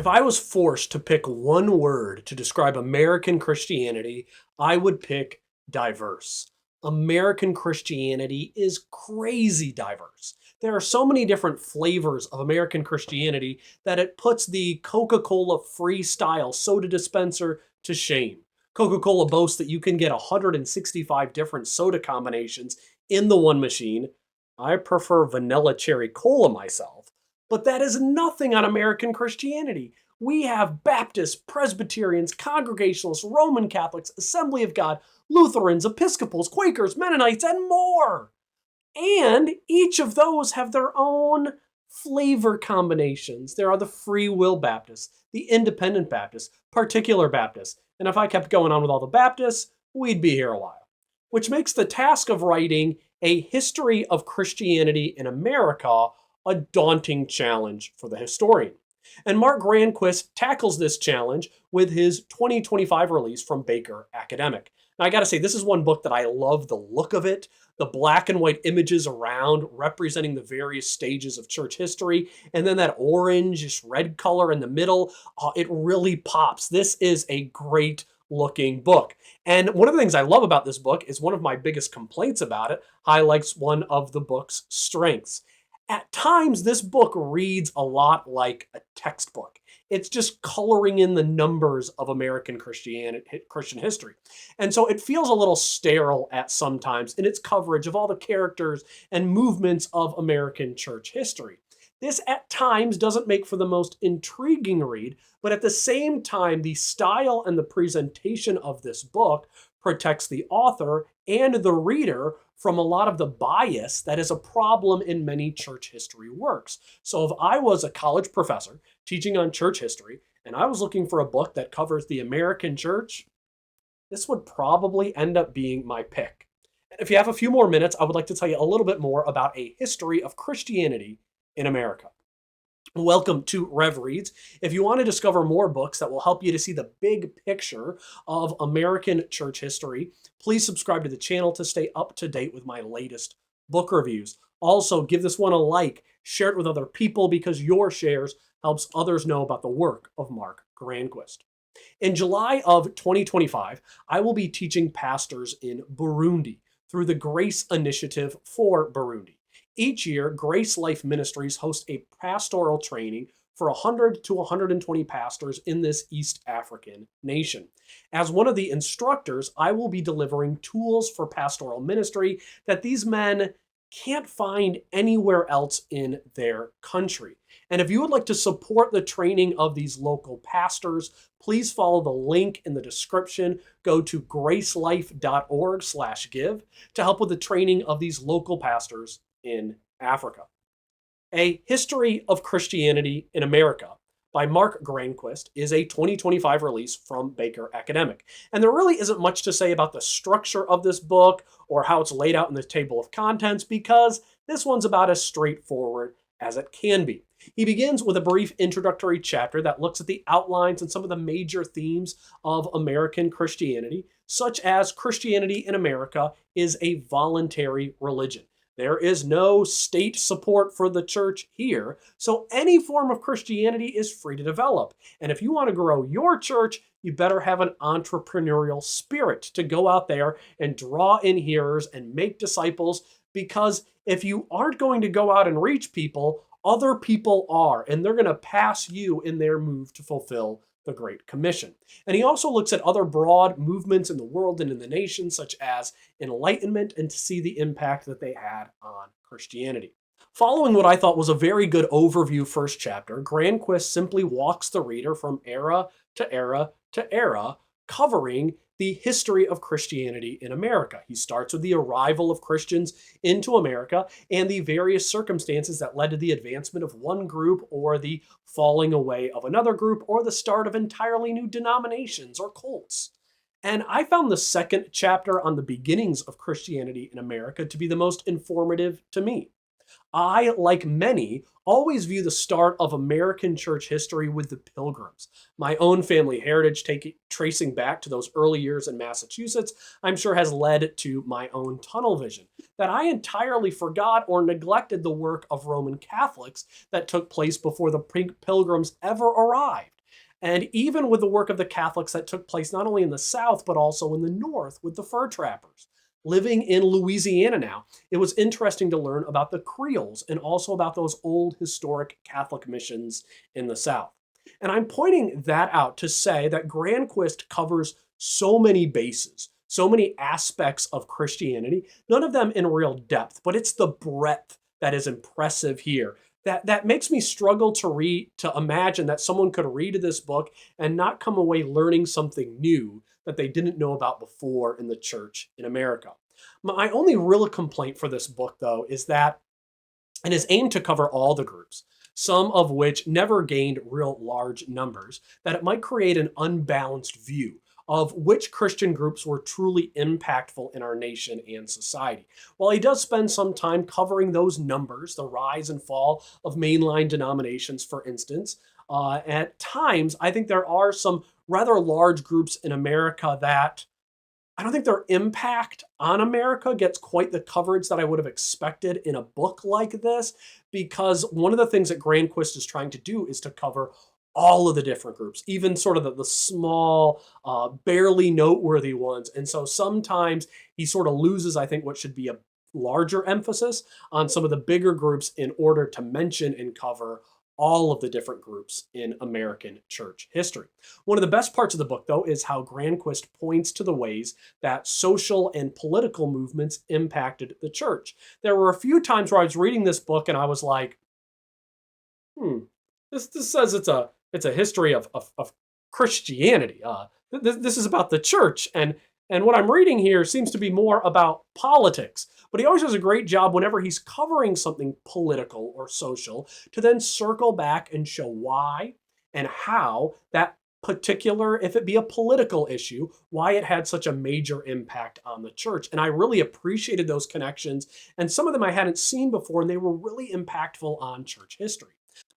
If I was forced to pick one word to describe American Christianity, I would pick diverse. American Christianity is crazy diverse. There are so many different flavors of American Christianity that it puts the Coca-Cola freestyle soda dispenser to shame. Coca-Cola boasts that you can get 165 different soda combinations in the one machine. I prefer vanilla cherry cola myself. But that is nothing on American Christianity. We have Baptists, Presbyterians, Congregationalists, Roman Catholics, Assembly of God, Lutherans, Episcopals, Quakers, Mennonites, and more. And each of those have their own flavor combinations. There are the Free Will Baptists, the Independent Baptists, Particular Baptists. And if I kept going on with all the Baptists, we'd be here a while. Which makes the task of writing a history of Christianity in America a daunting challenge for the historian. And Mark Granquist tackles this challenge with his 2025 release from Baker Academic. Now, I gotta say, this is one book that I love the look of it, the black and white images around representing the various stages of church history, and then that orange, red color in the middle. It really pops. This is a great looking book. And one of the things I love about this book is one of my biggest complaints about it highlights one of the book's strengths. At times, this book reads a lot like a textbook. It's just coloring in the numbers of American Christian history. And so it feels a little sterile at sometimes in its coverage of all the characters and movements of American church history. This at times doesn't make for the most intriguing read, but at the same time, the style and the presentation of this book protects the author and the reader from a lot of the bias that is a problem in many church history works. So if I was a college professor teaching on church history and I was looking for a book that covers the American church, this would probably end up being my pick. And if you have a few more minutes, I would like to tell you a little bit more about a history of Christianity in America. Welcome to Rev Reads. If you want to discover more books that will help you to see the big picture of American church history, please subscribe to the channel to stay up to date with my latest book reviews. Also, give this one a like, share it with other people because your shares helps others know about the work of Mark Granquist. In July of 2025, I will be teaching pastors in Burundi through the Grace Initiative for Burundi. Each year, Grace Life Ministries hosts a pastoral training for 100 to 120 pastors in this East African nation. As one of the instructors, I will be delivering tools for pastoral ministry that these men can't find anywhere else in their country. And if you would like to support the training of these local pastors, please follow the link in the description. Go to gracelife.org/give to help with the training of these local pastors in Africa. A History of Christianity in America by Mark Granquist is a 2025 release from Baker Academic. And there really isn't much to say about the structure of this book or how it's laid out in the table of contents because this one's about as straightforward as it can be. He begins with a brief introductory chapter that looks at the outlines and some of the major themes of American Christianity, such as Christianity in America is a voluntary religion. There is no state support for the church here, so any form of Christianity is free to develop. And if you want to grow your church, you better have an entrepreneurial spirit to go out there and draw in hearers and make disciples, because if you aren't going to go out and reach people, other people are, and they're going to pass you in their move to fulfill the Great Commission. And he also looks at other broad movements in the world and in the nation, such as Enlightenment, and to see the impact that they had on Christianity. Following what I thought was a very good overview first chapter, Granquist simply walks the reader from era to era to era, covering the history of Christianity in America. He starts with the arrival of Christians into America and the various circumstances that led to the advancement of one group or the falling away of another group or the start of entirely new denominations or cults. And I found the second chapter on the beginnings of Christianity in America to be the most informative to me. I, like many, always view the start of American church history with the Pilgrims. My own family heritage, tracing back to those early years in Massachusetts, I'm sure has led to my own tunnel vision, that I entirely forgot or neglected the work of Roman Catholics that took place before the Pilgrims ever arrived. And even with the work of the Catholics that took place not only in the South, but also in the North with the fur trappers. Living in Louisiana now, it was interesting to learn about the Creoles and also about those old historic Catholic missions in the South. And I'm pointing that out to say that Granquist covers so many bases, so many aspects of Christianity, none of them in real depth, but it's the breadth that is impressive here. That makes me struggle to imagine that someone could read this book and not come away learning something new that they didn't know about before in the church in America. My only real complaint for this book, though, is that it is aimed to cover all the groups, some of which never gained real large numbers, that it might create an unbalanced view of which Christian groups were truly impactful in our nation and society. While he does spend some time covering those numbers, the rise and fall of mainline denominations, for instance, at times I think there are some rather large groups in America that I don't think their impact on America gets quite the coverage that I would have expected in a book like this, because one of the things that Granquist is trying to do is to cover all of the different groups, even sort of the small, barely noteworthy ones. And so sometimes he sort of loses, I think, what should be a larger emphasis on some of the bigger groups in order to mention and cover all of the different groups in American church history. One of the best parts of the book, though, is how Granquist points to the ways that social and political movements impacted the church. There were a few times where I was reading this book and I was like, hmm, this says it's a history of Christianity. This is about the church, and what I'm reading here seems to be more about politics. But he always does a great job whenever he's covering something political or social to then circle back and show why and how that particular, if it be a political issue, why it had such a major impact on the church. And I really appreciated those connections. And some of them I hadn't seen before, and they were really impactful on church history.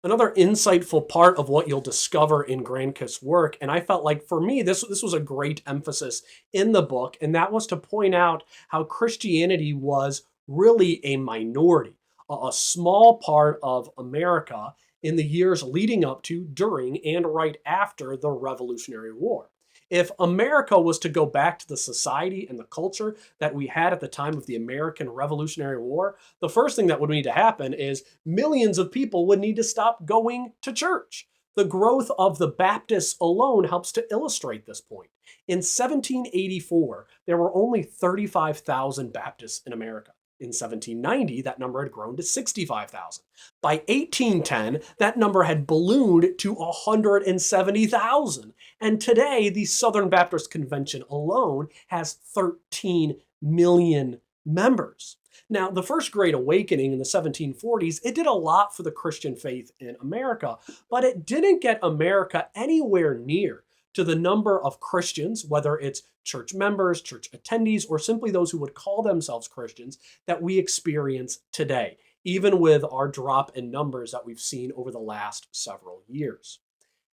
Another insightful part of what you'll discover in Granquist's work, and I felt like for me, this was a great emphasis in the book, and that was to point out how Christianity was really a minority, a small part of America in the years leading up to, during, and right after the Revolutionary War. If America was to go back to the society and the culture that we had at the time of the American Revolutionary War, the first thing that would need to happen is millions of people would need to stop going to church. The growth of the Baptists alone helps to illustrate this point. In 1784, there were only 35,000 Baptists in America. In 1790, that number had grown to 65,000. By 1810, that number had ballooned to 170,000. And today, the Southern Baptist Convention alone has 13 million members. Now, the First Great Awakening in the 1740s, it did a lot for the Christian faith in America, but it didn't get America anywhere near to the number of Christians, whether it's church members, church attendees, or simply those who would call themselves Christians, that we experience today, even with our drop in numbers that we've seen over the last several years.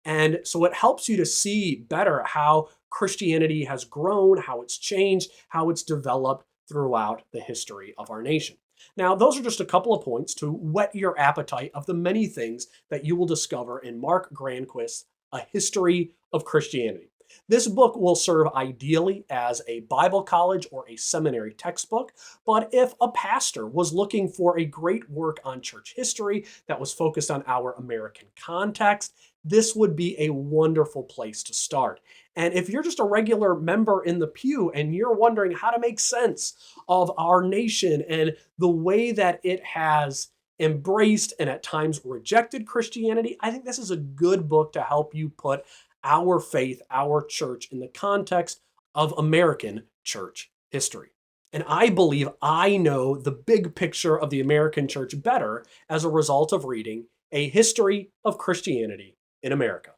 And so it helps you to see better how Christianity has grown, how it's changed, how it's developed throughout the history of our nation. Now, those are just a couple of points to whet your appetite of the many things that you will discover in Mark Granquist's A History of Christianity. This book will serve ideally as a Bible college or a seminary textbook, but if a pastor was looking for a great work on church history that was focused on our American context, this would be a wonderful place to start. And if you're just a regular member in the pew and you're wondering how to make sense of our nation and the way that it has embraced and at times rejected Christianity, I think this is a good book to help you put our faith, our church, in the context of American church history. And I believe I know the big picture of the American church better as a result of reading A History of Christianity in America.